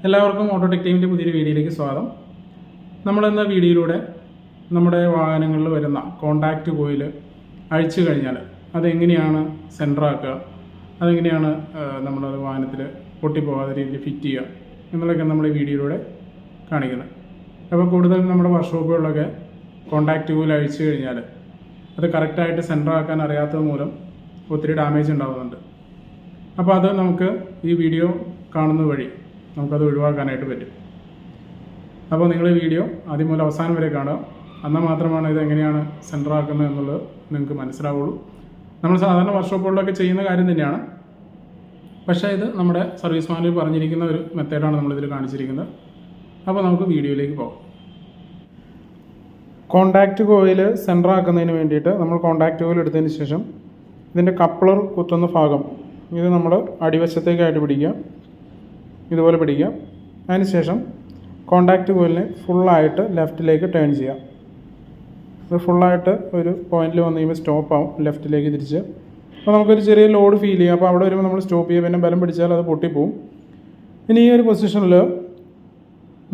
എല്ലാവർക്കും ഓട്ടോടെക് ടീമിൻ്റെ പുതിയൊരു വീഡിയോയിലേക്ക് സ്വാഗതം. നമ്മളെന്ന വീഡിയോയിലൂടെ നമ്മുടെ വാഹനങ്ങളിൽ വരുന്ന കോണ്ടാക്റ്റ് കോയിൽ അഴിച്ചു കഴിഞ്ഞാൽ അതെങ്ങനെയാണ് സെൻറ്ററാക്കുക, അതെങ്ങനെയാണ് നമ്മളത് വാഹനത്തിൽ പൊട്ടിപ്പോകാത്ത രീതിയിൽ ഫിറ്റ് ചെയ്യുക എന്നുള്ളതൊക്കെ നമ്മൾ ഈ വീഡിയോയിലൂടെ കാണിക്കുന്നത്. അപ്പോൾ കൂടുതലും നമ്മുടെ വർക്ക്ഷോപ്പുകളിലൊക്കെ കോണ്ടാക്റ്റ് കോയിൽ അഴിച്ചു കഴിഞ്ഞാൽ അത് കറക്റ്റായിട്ട് സെൻറ്ററാക്കാൻ അറിയാത്തത് മൂലം ഒത്തിരി ഡാമേജ് ഉണ്ടാകുന്നുണ്ട്. അപ്പോൾ അത് നമുക്ക് ഈ വീഡിയോ കാണുന്നത് വഴി നമുക്കത് ഒഴിവാക്കാനായിട്ട് പറ്റും. അപ്പോൾ നിങ്ങൾ ഈ വീഡിയോ ആദ്യം മുതൽ അവസാനം വരെ കാണുക. എന്നാൽ മാത്രമാണ് ഇത് എങ്ങനെയാണ് സെൻറ്ററാക്കുന്നത് എന്നുള്ളത് നിങ്ങൾക്ക് മനസ്സിലാവുള്ളൂ. നമ്മൾ സാധാരണ വർക്ക്ഷോപ്പുകളിലൊക്കെ ചെയ്യുന്ന കാര്യം തന്നെയാണ്, പക്ഷേ ഇത് നമ്മുടെ സർവീസ് മാനുവലിൽ പറഞ്ഞിരിക്കുന്ന ഒരു മെത്തേഡാണ് നമ്മളിതിൽ കാണിച്ചിരിക്കുന്നത്. അപ്പോൾ നമുക്ക് വീഡിയോയിലേക്ക് പോകാം. കോണ്ടാക്റ്റ് കോയിൽ സെൻറ്ററാക്കുന്നതിന് വേണ്ടിയിട്ട് നമ്മൾ കോണ്ടാക്റ്റ് കോയിൽ എടുത്തതിന് ശേഷം ഇതിൻ്റെ കപ്ലർ കുത്തുന്ന ഭാഗം ഇത് നമ്മൾ അടിവശത്തേക്കായിട്ട് പിടിക്കുക, ഇതുപോലെ പിടിക്കുക. അതിനുശേഷം കോണ്ടാക്റ്റ് കോയിലിനെ ഫുള്ളായിട്ട് ലെഫ്റ്റിലേക്ക് ടേൺ ചെയ്യാം. ഇത് ഫുള്ളായിട്ട് ഒരു പോയിന്റിൽ വന്നു കഴിയുമ്പോൾ സ്റ്റോപ്പ് ആവും, ലെഫ്റ്റിലേക്ക് തിരിച്ച്. അപ്പോൾ നമുക്കൊരു ചെറിയ ലോഡ് ഫീൽ ചെയ്യാം. അപ്പോൾ അവിടെ വരുമ്പോൾ നമ്മൾ സ്റ്റോപ്പ് ചെയ്യുക, പിന്നെ ബലം പിടിച്ചാൽ അത് പൊട്ടിപ്പോവും. ഇനി ഈ ഒരു പൊസിഷനിൽ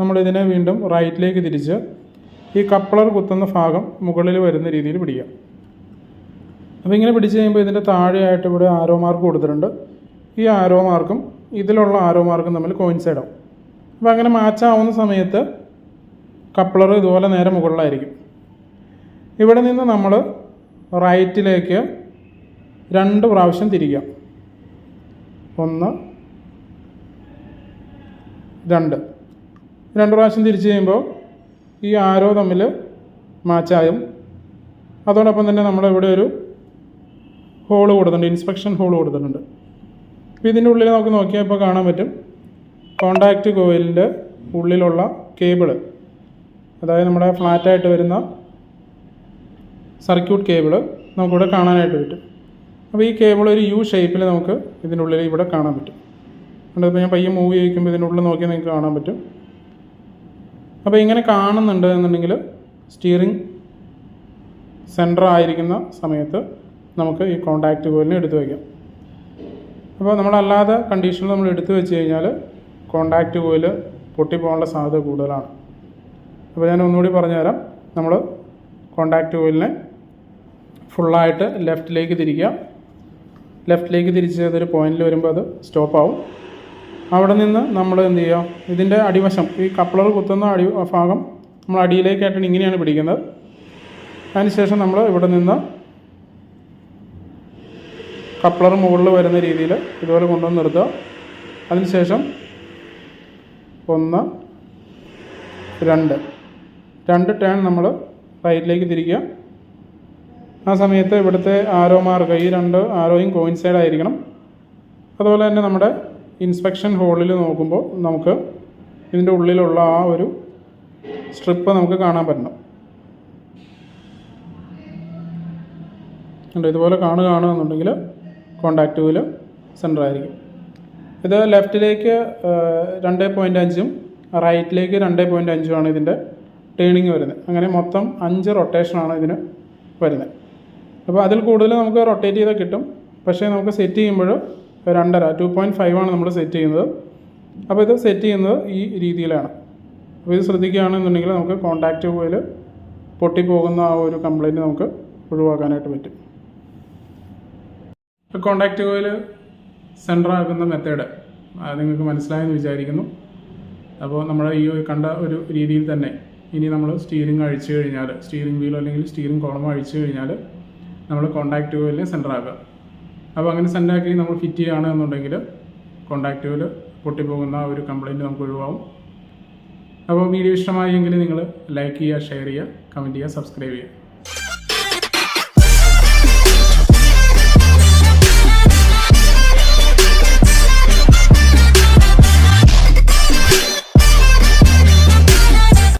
നമ്മളിതിനെ വീണ്ടും റൈറ്റിലേക്ക് തിരിച്ച് ഈ കപ്ലർ കുത്തുന്ന ഭാഗം മുകളിൽ വരുന്ന രീതിയിൽ പിടിക്കുക. അപ്പോൾ ഇങ്ങനെ പിടിച്ച് കഴിയുമ്പോൾ ഇതിൻ്റെ താഴെയായിട്ട് ഇവിടെ ആരോ മാർക്ക് കൊടുത്തിട്ടുണ്ട്. ഈ ആരോ മാർക്കും ഇതിലുള്ള ആരോ മാർക്കും തമ്മിൽ കോയിൻസൈഡ് ആവും. അപ്പോൾ അങ്ങനെ മാച്ചാവുന്ന സമയത്ത് കപ്ലർ ഇതുപോലെ നേരെ മുകളിലായിരിക്കും. ഇവിടെ നിന്ന് നമ്മൾ റൈറ്റിലേക്ക് 2 പ്രാവശ്യം തിരിക്കാം. 1 2 പ്രാവശ്യം തിരിച്ച് കഴിയുമ്പോൾ ഈ ആരോ തമ്മിൽ മാച്ചായും. അതോടൊപ്പം തന്നെ നമ്മളിവിടെ ഒരു ഹോൾ കൊടുത്തിട്ടുണ്ട്, ഇൻസ്പെക്ഷൻ ഹോൾ കൊടുത്തിട്ടുണ്ട്. അപ്പോൾ ഇതിൻ്റെ ഉള്ളിൽ നമുക്ക് നോക്കിയാൽ ഇപ്പോൾ കാണാൻ പറ്റും കോണ്ടാക്റ്റ് കോയിലിൻ്റെ ഉള്ളിലുള്ള കേബിള്, അതായത് നമ്മുടെ ഫ്ലാറ്റായിട്ട് വരുന്ന സർക്യൂട്ട് കേബിള് നമുക്കിവിടെ കാണാനായിട്ട് പറ്റും. അപ്പോൾ ഈ കേബിൾ ഒരു യു ഷേപ്പിൽ നമുക്ക് ഇതിൻ്റെ ഉള്ളിൽ ഇവിടെ കാണാൻ പറ്റും. അതുകൊണ്ട് ഞാൻ പയ്യെ മൂവ് ചെയ്യിക്കുമ്പോൾ ഇതിൻ്റെ ഉള്ളിൽ നോക്കിയാൽ നിങ്ങൾക്ക് കാണാൻ പറ്റും. അപ്പോൾ ഇങ്ങനെ കാണുന്നുണ്ട് എന്നുണ്ടെങ്കിൽ സ്റ്റിയറിംഗ് സെൻറ്റർ ആയിരിക്കുന്ന സമയത്ത് നമുക്ക് ഈ കോണ്ടാക്റ്റ് കോയിലിനെ എടുത്തു വയ്ക്കാം. അപ്പോൾ നമ്മളല്ലാതെ കണ്ടീഷനിൽ നമ്മൾ എടുത്തു വെച്ച് കഴിഞ്ഞാൽ കോണ്ടാക്റ്റ് കോയിൽ പൊട്ടിപ്പോകാനുള്ള സാധ്യത കൂടുതലാണ്. അപ്പോൾ ഞാൻ ഒന്നുകൂടി പറഞ്ഞുതരാം. നമ്മൾ കോണ്ടാക്റ്റ് കോയിലിനെ ഫുള്ളായിട്ട് ലെഫ്റ്റിലേക്ക് തിരിക്കുക. ലെഫ്റ്റിലേക്ക് തിരിച്ച് അതൊരു പോയിന്റിൽ വരുമ്പോൾ അത് സ്റ്റോപ്പ് ആവും. അവിടെ നിന്ന് നമ്മൾ എന്ത് ചെയ്യുക, ഇതിൻ്റെ അടിവശം ഈ കപ്ലർ കുത്തുന്ന ഭാഗം നമ്മൾ അടിയിലേക്കായിട്ടാണ് ഇങ്ങനെയാണ് പിടിക്കുന്നത്. അതിനുശേഷം നമ്മൾ ഇവിടെ നിന്ന് കപ്ലർ മുകളിൽ വരുന്ന രീതിയിൽ ഇതുപോലെ കൊണ്ടുവന്ന് നിർത്തുക. അതിനുശേഷം 1 2 ടേൺ നമ്മൾ റൈറ്റിലേക്ക് തിരിക്കുക. ആ സമയത്ത് ഇവിടുത്തെ ആരോ മാർക്ക് ഈ 2 ആരോയും കോയിൻസൈഡ് ആയിരിക്കണം. അതുപോലെ തന്നെ നമ്മുടെ ഇൻസ്പെക്ഷൻ ഹോളിൽ നോക്കുമ്പോൾ നമുക്ക് ഇതിൻ്റെ ഉള്ളിലുള്ള ആ ഒരു സ്ട്രിപ്പ് നമുക്ക് കാണാൻ പറ്റണം. ഇതുപോലെ കാണുകയാണെന്നുണ്ടെങ്കിൽ കോണ്ടാക്റ്റ് കോയിൽ സെൻറ്റർ ആയിരിക്കും. ഇത് ലെഫ്റ്റിലേക്ക് 2.5ഉം റൈറ്റിലേക്ക് 2.5ഉമാണ് ഇതിൻ്റെ ടേണിങ് വരുന്നത്. അങ്ങനെ മൊത്തം 5 റൊട്ടേഷനാണ് ഇതിന് വരുന്നത്. അപ്പോൾ അതിൽ കൂടുതൽ നമുക്ക് റൊട്ടേറ്റ് ചെയ്താൽ കിട്ടും. പക്ഷേ നമുക്ക് സെറ്റ് ചെയ്യുമ്പോൾ 2.5 ആണ് നമ്മൾ സെറ്റ് ചെയ്യുന്നത്. അപ്പോൾ ഇത് സെറ്റ് ചെയ്യുന്നത് ഈ രീതിയിലാണ്. അപ്പോൾ ഇത് ശ്രദ്ധിക്കുകയാണെന്നുണ്ടെങ്കിൽ നമുക്ക് കോണ്ടാക്റ്റ് കോയിൽ പൊട്ടിപ്പോകുന്ന ആ ഒരു കംപ്ലയിൻറ്റ് നമുക്ക് ഒഴിവാക്കാനായിട്ട് പറ്റും. കോണ്ടാക്റ്റ് കോയിൽ സെൻറ്ററാക്കുന്ന മെത്തേഡ് നിങ്ങൾക്ക് മനസ്സിലായെന്ന് വിചാരിക്കുന്നു. അപ്പോൾ നമ്മൾ ഈ കണ്ട ഒരു രീതിയിൽ തന്നെ ഇനി നമ്മൾ സ്റ്റിയറിംഗ് അഴിച്ചു കഴിഞ്ഞാൽ, സ്റ്റിയറിംഗ് വീലോ അല്ലെങ്കിൽ സ്റ്റിയറിംഗ് കോളമോ അഴിച്ചു കഴിഞ്ഞാൽ നമ്മൾ കോണ്ടാക്റ്റ് കോയിലിനെ സെൻറ്ററാക്കുക. അപ്പോൾ അങ്ങനെ സെൻറ്ററാക്കി നമ്മൾ ഫിറ്റ് ചെയ്യുകയാണെന്നുണ്ടെങ്കിൽ കോണ്ടാക്റ്റ് കോയിൽ പൊട്ടിപ്പോകുന്ന ഒരു കംപ്ലയിൻറ്റ് നമുക്ക് ഒഴിവാകും. അപ്പോൾ വീഡിയോ ഇഷ്ടമായെങ്കിൽ നിങ്ങൾ ലൈക്ക് ചെയ്യുക, ഷെയർ ചെയ്യുക, കമൻറ്റ് ചെയ്യുക, സബ്സ്ക്രൈബ് ചെയ്യുക.